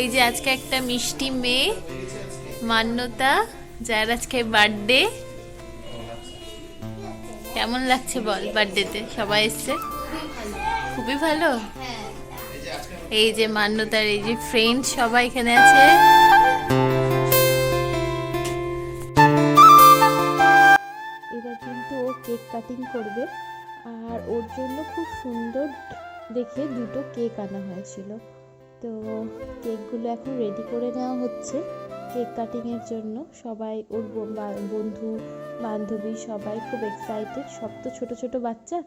এই যে আজকে একটা মিষ্টি মেয়ে মান্যতা, যার আজকে বার্থডে। কেমন লাগছে বল, বার্থডেতে সবাই এসছে? খুবই ভালো। এই যে মান্যতার এই যে ফ্রেন্ড সবাই এখানে আছে। এবার কিন্তু ও কেক কাটিং করবে, আর ওর জন্য খুব সুন্দর দেখে দুটো কেক আনা হয়েছিল। তো কেকগুলো এখন রেডি করে নেওয়া হচ্ছে কেক কাটিংয়ের জন্য। সবাই ওর বন্ধু বান্ধবী সবাই খুব এক্সাইটেড। সব তো ছোটো ছোটো বাচ্চা,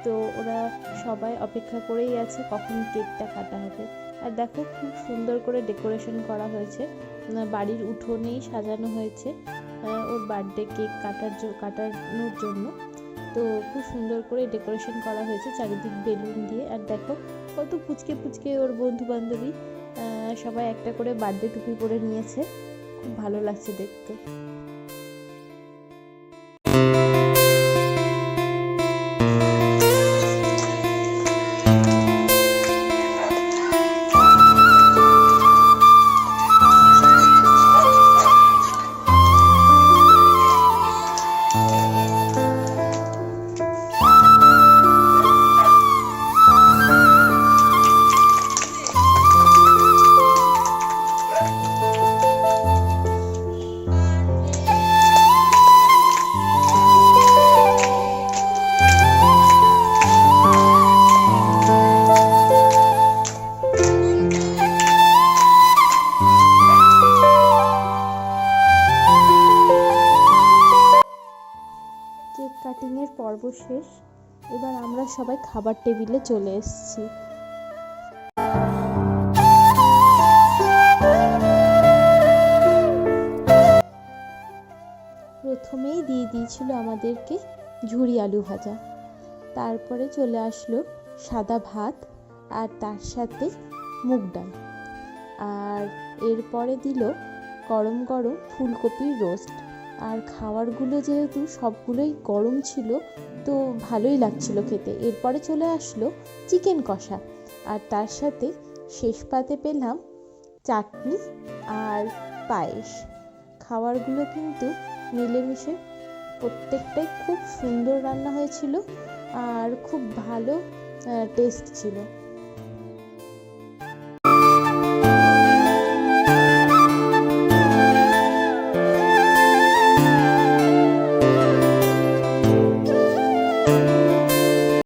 তো ওরা সবাই অপেক্ষা করেই আছে কখন কেকটা কাটা হবে। আর দেখো খুব সুন্দর করে ডেকোরেশন করা হয়েছে, বাড়ির উঠোনেই সাজানো হয়েছে ওর বার্থডে কেক কাটানোর জন্য। তো খুব সুন্দর করে ডেকোরেশন করা হয়েছে চারিদিক বেলুন দিয়ে। আর দেখো কত পুচকে পুচকে ওর বন্ধু বান্ধবী সবাই একটা করে বার্থডে টুপি পরে নিয়েছে, খুব ভালো লাগছে দেখতে। কেক কাটিংয়ের পর্ব শেষ, এবার আমরা সবাই খাবার টেবিলে চলে এসেছি। প্রথমেই দিয়ে দিয়েছিল আমাদেরকে ঝুরি আলু ভাজা, তারপরে চলে আসলো সাদা ভাত, আর তার সাথে মুগ ডাল, আর এরপরে দিল গরম গরম ফুলকপির রোস্ট। আর খাবারগুলো যেহেতু সবগুলোই গরম ছিল, তো ভালোই লাগছিল খেতে। এরপরে চলে আসলো চিকেন কষা, আর তার সাথে শেষ পাতে পেলাম চাটনি আর পায়েস। খাবারগুলো কিন্তু মিলেমিশে প্রত্যেকটাই খুব সুন্দর রান্না হয়েছিল, আর খুব ভালো টেস্ট ছিল।